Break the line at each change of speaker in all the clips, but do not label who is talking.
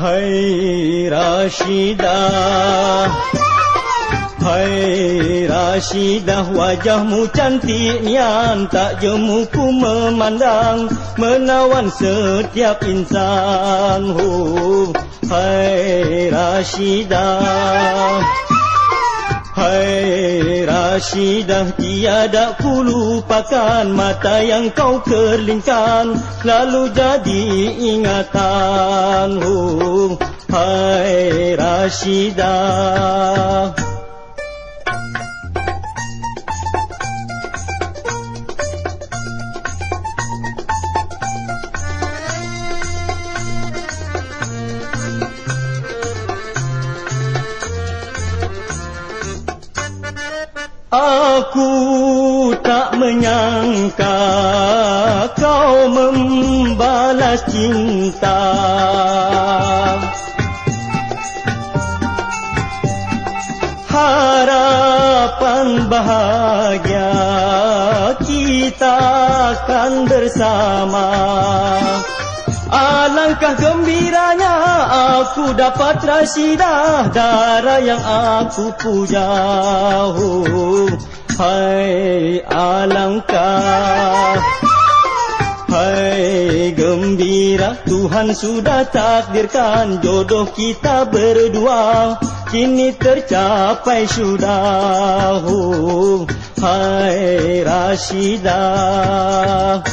Hai Rashidah, hai Rashidah, wajahmu cantik nian, tak jemu ku memandang, menawan setiap insan. Hai Rashidah, hai Rashidah, tiada ku lupakan mata yang kau kerlingkan, selalu jadi ingatan. Hai Rashidah. Aku tak menyangka kau membalas cinta. Harapan bahagia kita akan bersama. Alangkah gembiranya aku dapat Rashidah, darah yang aku puja. Hai alangkah, hai gembira, Tuhan sudah takdirkan jodoh kita berdua, kini tercapai sudah. Hai Rashidah.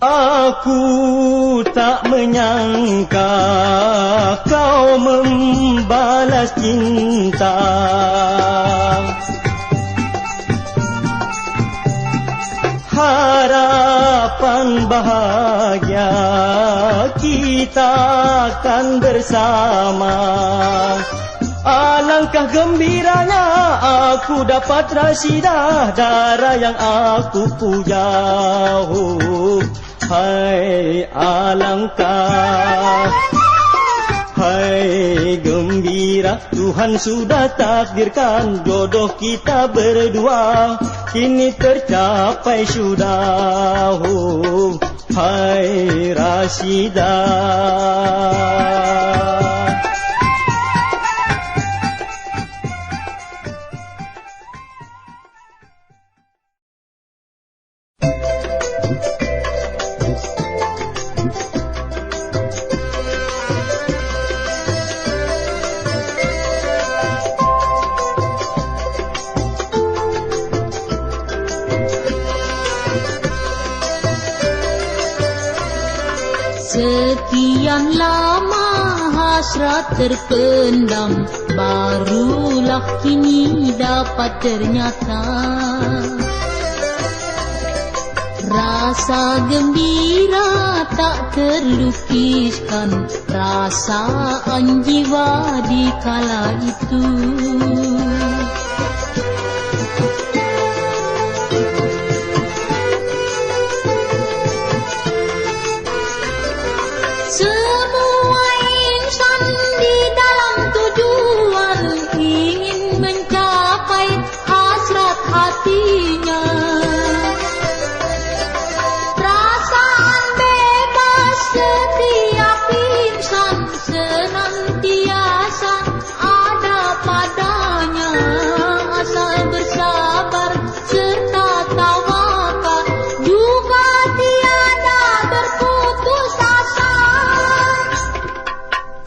Aku tak menyangka kau membalas cinta. Harapan bahagia kita akan bersama. Alangkah gembiranya aku dapat Rashidah, darah yang aku puja. Hai alangkah, hai gembira, Tuhan sudah takdirkan jodoh kita berdua, kini tercapai sudah. Hai Rashidah.
Sekian lama hasrat terpendam, barulah kini dapat ternyata. Rasa gembira tak terlukiskan, perasaan jiwa di kala itu. Semua insan di dalam tujuan ingin mencapai hasrat hatinya. Perasaan bebas setiap insan senantiasa ada padanya, asal bersabar serta tawakal, juga tiada berputus asa.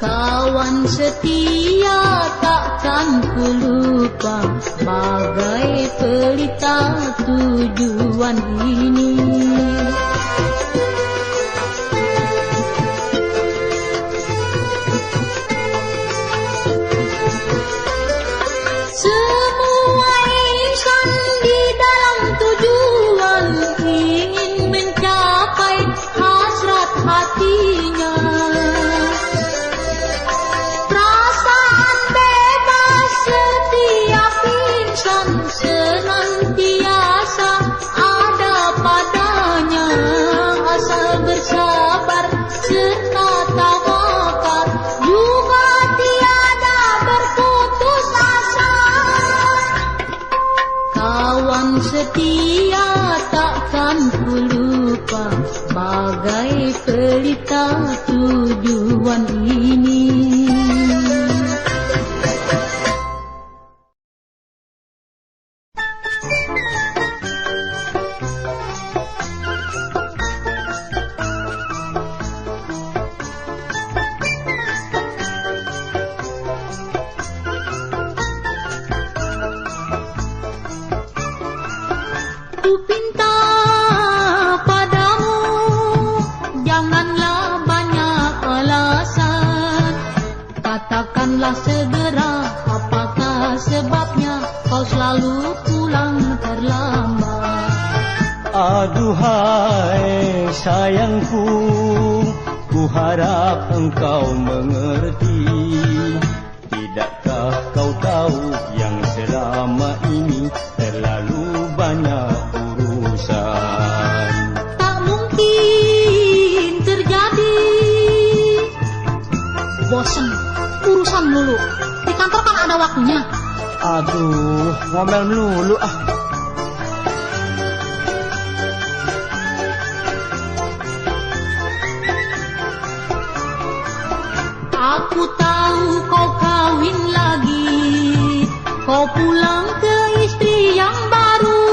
Kawan setia takkan ku lupa, bagai pelita tujuan ini. Semua insan di dalam tujuan ingin mencapai hasrat hatinya. Perasaan bebas setiap insan senantiasa ada padanya. Abang setia takkan ku lupa, bagai pelita tujuan ini. Ku pinta padamu, janganlah banyak alasan. Katakanlah segera apakah sebabnya kau selalu pulang terlambat.
Aduhai sayangku, ku harap engkau mengerti. Tidakkah kau tahu yang selama ini terlalu banyak urusan?
Tak mungkin terjadi. Bosan, urusan mulu. Di kantor kan ada waktunya.
Aduh, ngomel melulu ah.
Aku tahu kau kawin lagi, kau pulang ke istri yang baru.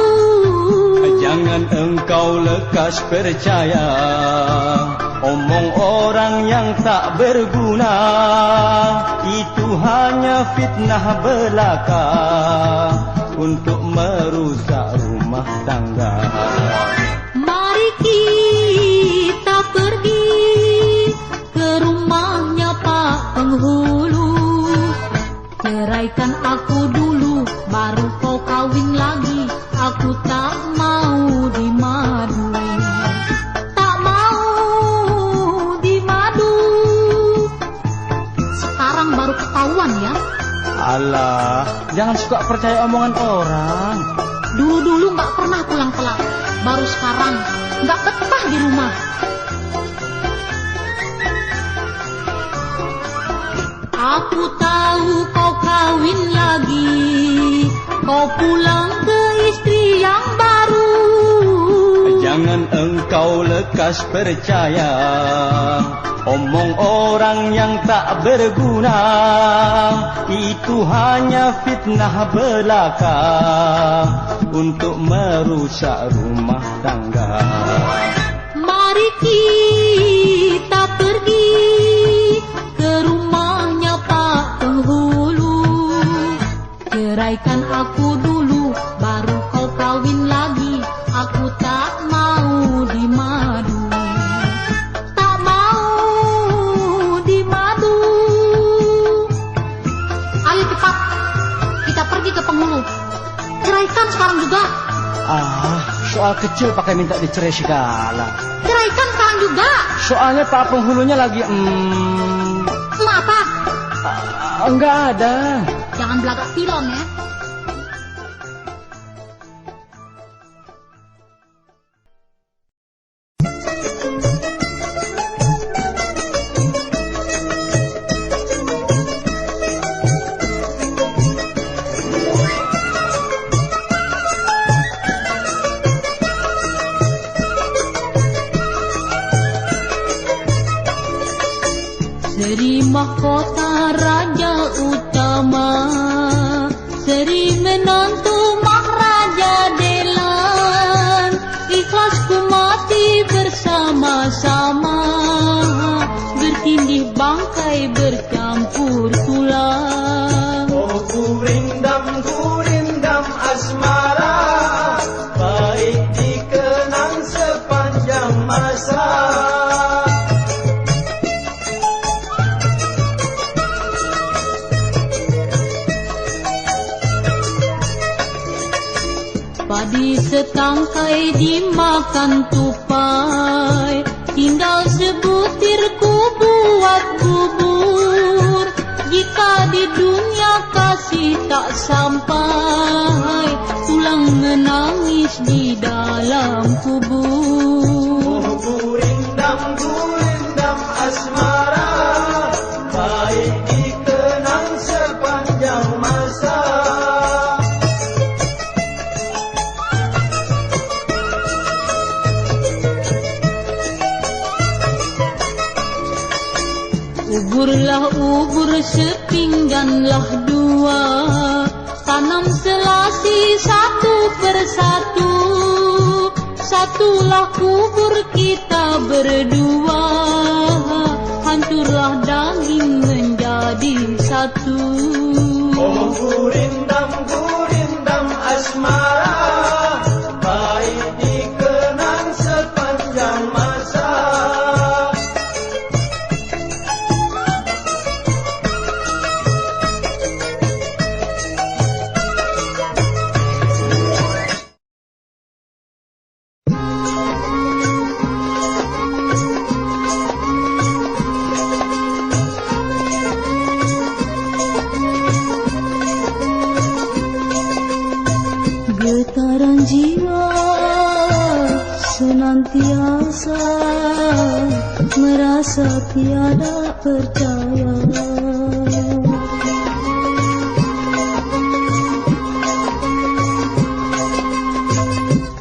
Jangan engkau lekas percaya omong orang yang tak berguna. Itu hanya fitnah belaka untuk merusak rumah tangga.
Mari kita pergi ke rumahnya Pak Penghulu. Ceraikan aku dulu, baru kau kawin lagi. Aku tak mau dimadu. Tak mau dimadu. Sekarang baru ketahuan ya.
Alah, jangan suka percaya omongan orang.
Dulu-dulu nggak pernah pulang telat. Baru sekarang nggak betah di rumah. Aku tahu kau kawin lagi, kau pulang ke istri yang baru.
Jangan engkau lekas percaya omong orang yang tak berguna. Itu hanya fitnah belaka untuk merusak rumah tangga.
Mari kita pergi ke rumahnya Pak Penghulu. Ceraikan aku dulu, baru kau kawin lagi. Aku tak mau dimadu. Tak mau dimadu. Ayo cepat, kita pergi ke Penghulu. Ceraikan sekarang juga.
Ah, soal kecil pakai minta dicerai segala.
Ceraikan sekarang juga.
Soalnya Pak Penghulunya lagi
Apa?
enggak ada.
Jangan belagak pilon ya. Seri mahkota raja utama, seri menantu maharaja Delan. Ikhlas ku mati bersama-sama, bertindih bangkai bercampur tulang.
Oh gurindam asmara, baik dikenang sepanjang masa.
Padi setangkai dimakan tupai, tinggal sebutir ku buat bubur. Jika di dunia kasih tak sampai, tulang menangis di dalam kubur.
Oh gurindam asmara, baik dikenang sepanjang masa.
Kuburlah ubur sepingganlah dua, tanam selasi satu persatu. Satulah kubur kita berdua, hancurlah daging menjadi satu.
Oh gurindam asmara, baik dikenang sepanjang masa.
Getaran jiwa senantiasa merasa tiada percaya.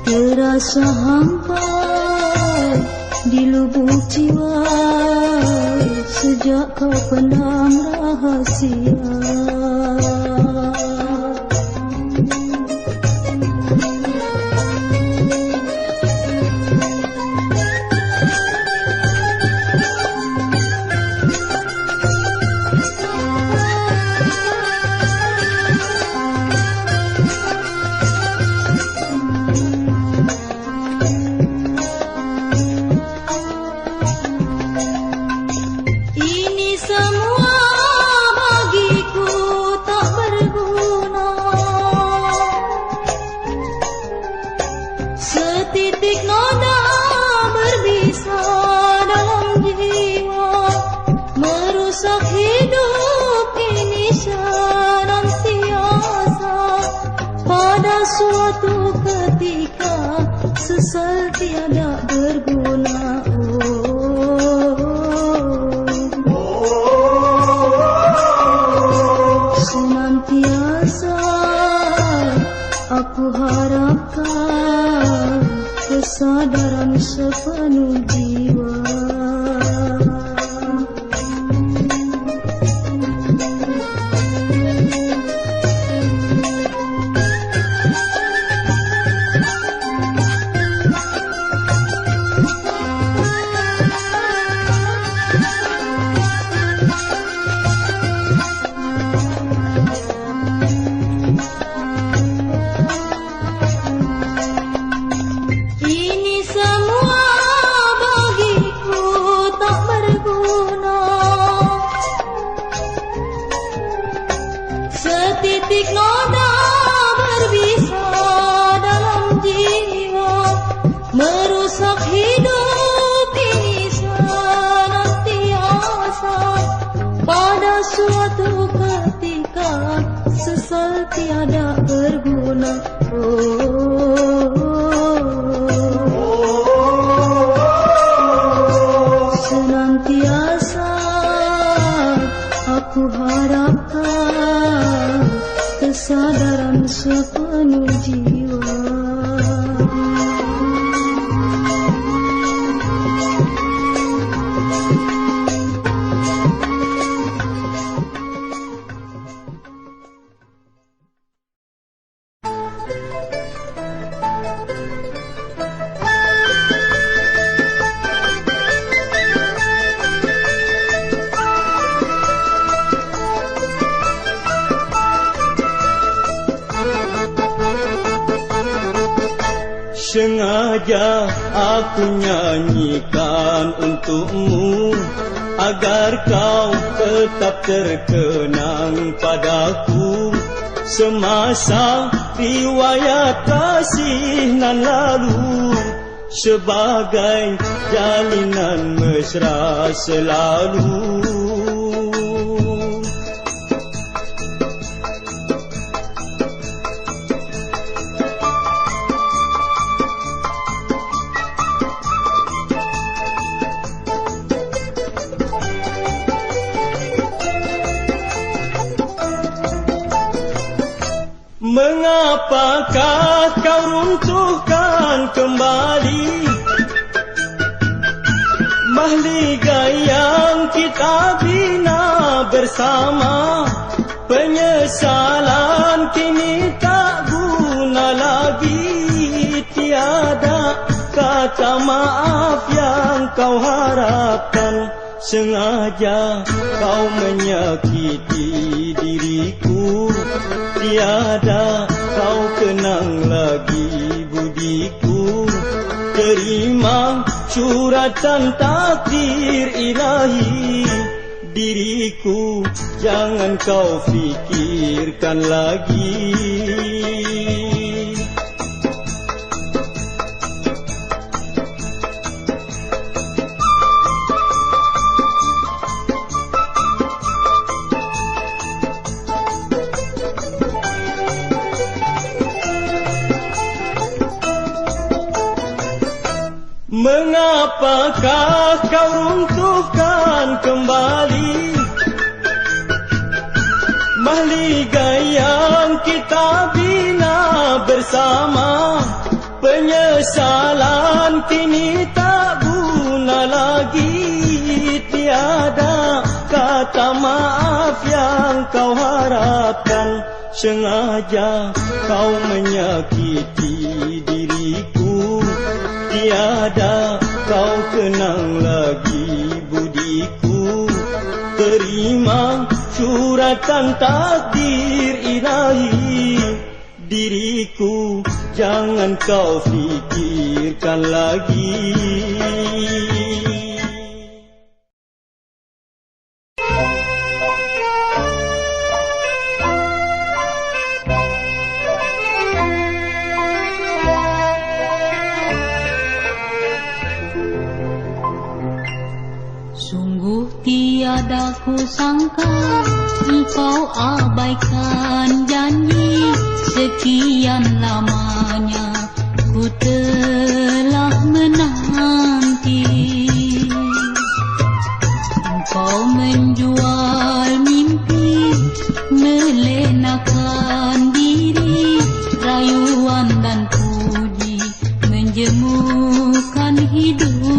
Terasa hampa di lubuk jiwa sejak kau pendam rahasia. Ini semua bagiku tak berguna, setitik noda berbisa dalam jiwa, merusak hidup ini senantiasa. Pada suatu ketika sesal tiada berguna. Senantiasa aku harapkan kesadaran sepenuh jiwa. Ini semua bagiku tak berguna, setitik noda berbisa dalam jiwa, merusak hidup ini senantiasa. Pada suatu ketika sesal tiada berguna. Senantiasa aku harapkan kesadaran sepenuh jiwa.
Sengaja aku nyanyikan untukmu, agar kau tetap terkenang padaku. Semasa riwayat kasih nan lalu, sebagai jalinan mesra selalu. Mengapakah kau runtuhkan kembali Mahligai yang kita bina bersama, penyesalan kini tak guna lagi. Tiada kata maaf yang kau harapkan, sengaja kau menyakiti diriku. Tiada kau kenang lagi budiku. Terima suratan takdir ilahi, diriku jangan kau fikirkan lagi. Mengapakah kau runtuhkan kembali mahligai yang kita bina bersama? Penyesalan kini tak guna lagi. Tiada kata maaf yang kau harapkan, sengaja kau menyakiti diriku. Tiada kau kenang lagi budiku. Terima suratan takdir ilahi, diriku jangan kau fikirkan lagi.
Tiada ku sangka engkau abaikan janji. Sekian lamanya ku telah menanti. Engkau menjual mimpi, melenakan diri. Rayuan dan puji menjemukan hidupku.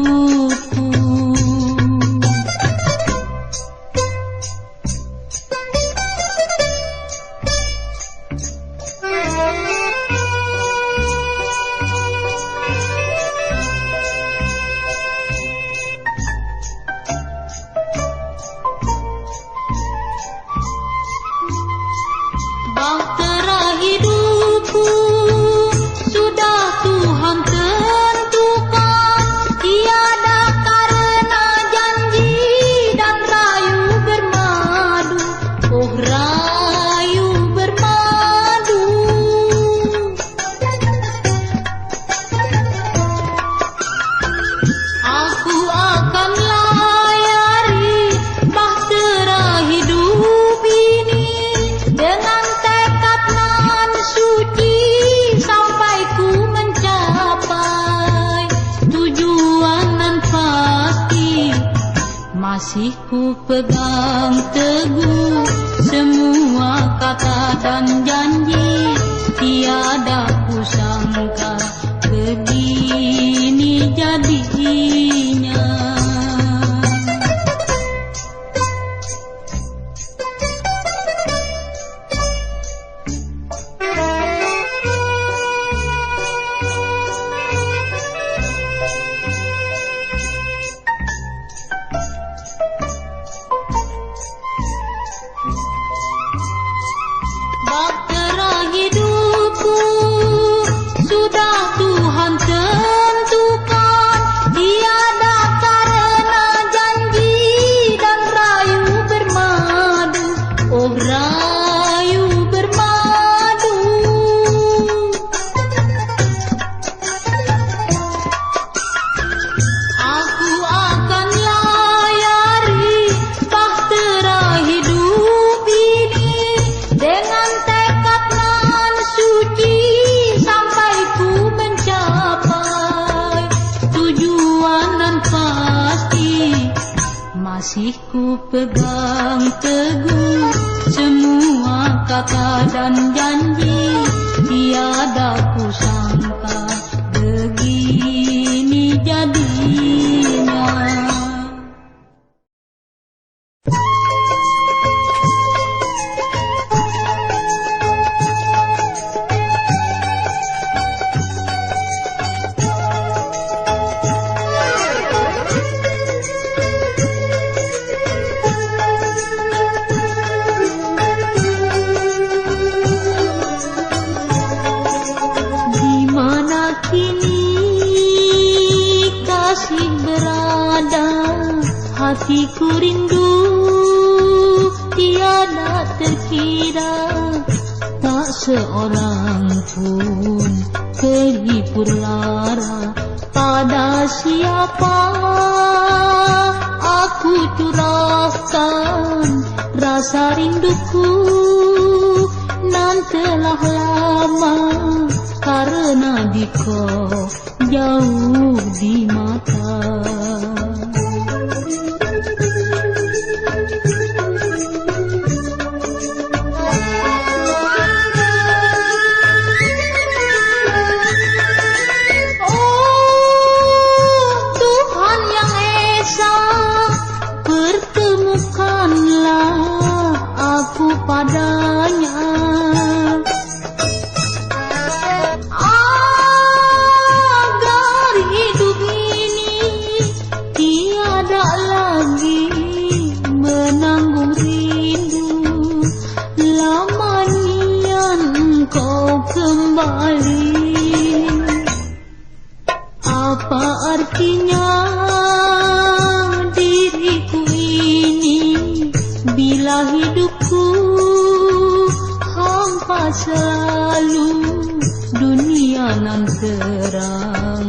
Masih ku pegang teguh semua kata dan janji. Tiada ku sangka begini jadinya. Bahtera hidupku sudah Tuhan tentukan. Tiada karena janji dan rayu bermadu. Oh rayu bermadu. Aku akan layari bahtera hidup ini dengan tekad nan suci sampai ku mencapai tujuan nan pasti. Masih ku pegang teguh semua kata dan janji. Tiada ku sangka begini jadinya. Hatiku rindu tiada terkira, tak seorang pun terhibur lara. Pada siapa aku curahkan rasa rinduku, nan telah lama karena dikau jauh di mata. Padanya agar hidup ini tiada lagi menanggung rindu. Lama nian kau kembali, apa artinya diriku ini bila hidupku hampa selalu. Dunia nan terang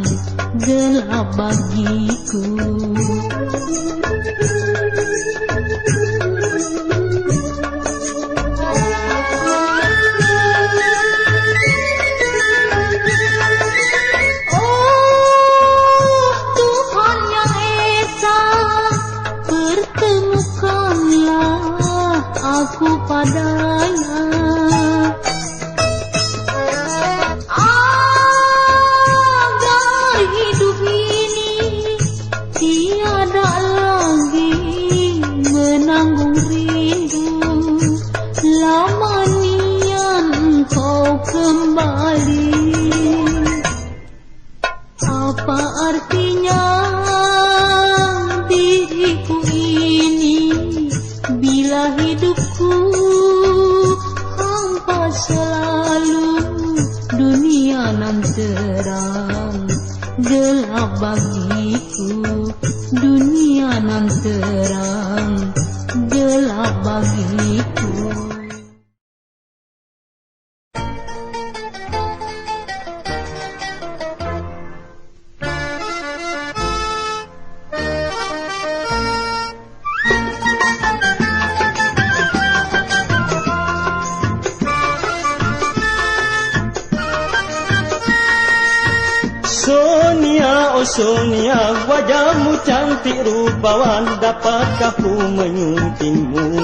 gelap bagiku. Oh Tuhan yang Esa, pertemukanlah aku padanya. Agar hidup ini tiada lagi menanggung rindu. Lama nian kau kembali, apa artinya diriku ini bila hidupku hampa selalu. Dunia nan terang gelap bagiku. Dunia nan terang gelap bagiku.
Sonia, oh Sonia, wajahmu cantik rupawan, dapatkah ku menyuntingmu?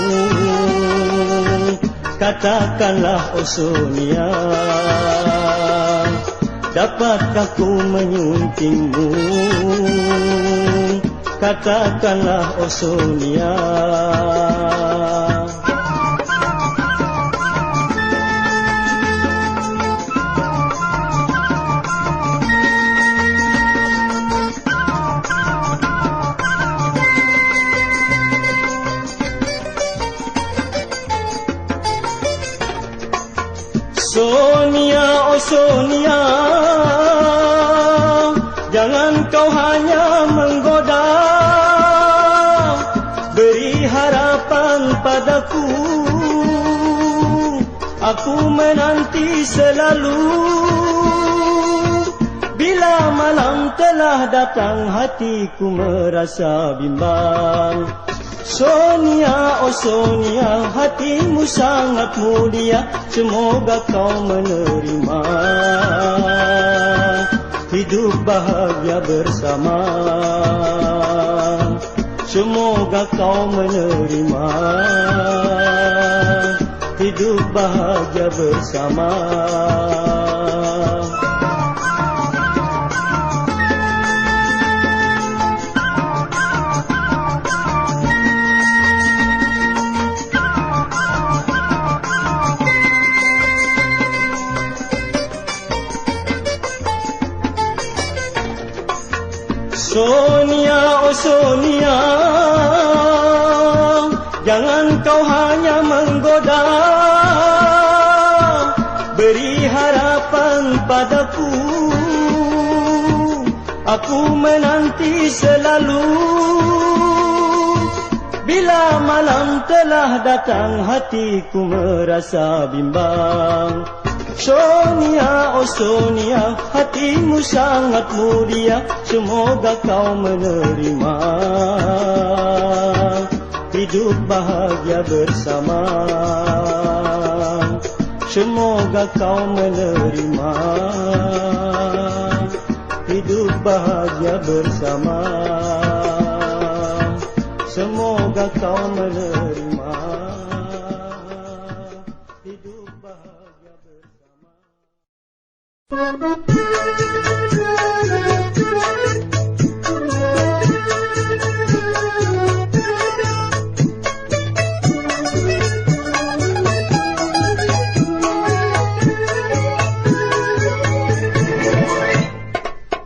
Katakanlah oh Sonia, dapatkah ku menyuntingmu? Katakanlah oh Sonia. Sonia, oh Sonia, jangan kau hanya menggoda, beri harapan padaku. Aku menanti selalu, bila malam telah datang hatiku merasa bimbang. Sonia, oh Sonia, hatimu sangat mulia, semoga kau menerima hidup bahagia bersama. Semoga kau menerima hidup bahagia bersama. Sonia, oh Sonia, jangan kau hanya menggoda, beri harapan padaku. Aku menanti selalu, Bila malam telah datang hatiku merasa bimbang. Sonia, oh Sonia, hatimu sangat mulia, semoga kau menerima hidup bahagia bersama. Semoga kau menerima hidup bahagia bersama. Semoga kau menerima hidup bahagia bersama.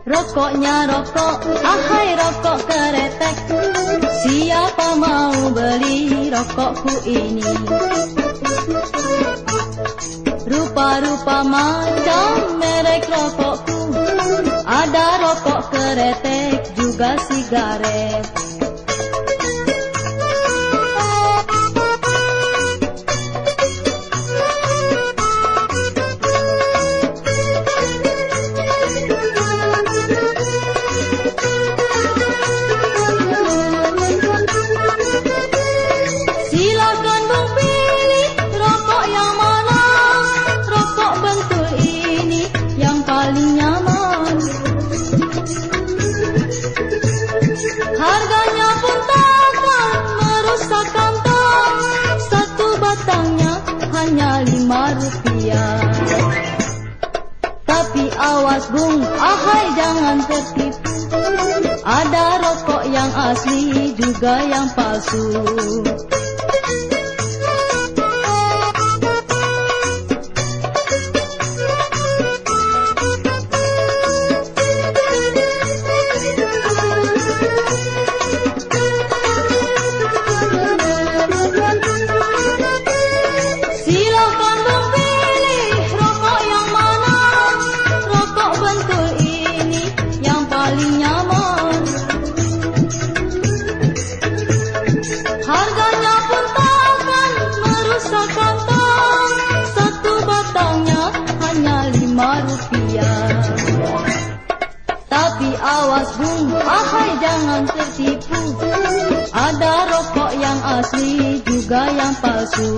Rokoknya rokok, ahai rokok keretek, siapa mau beli rokokku ini? Rupa-rupa macam merek rokokku, ada rokok keretek juga sigaret. Tapi awas bung, ahai jangan tertipu, ada rokok yang asli juga yang palsu. Tapi awas bung, ahai jangan tertipu, ada rokok yang asli juga yang palsu.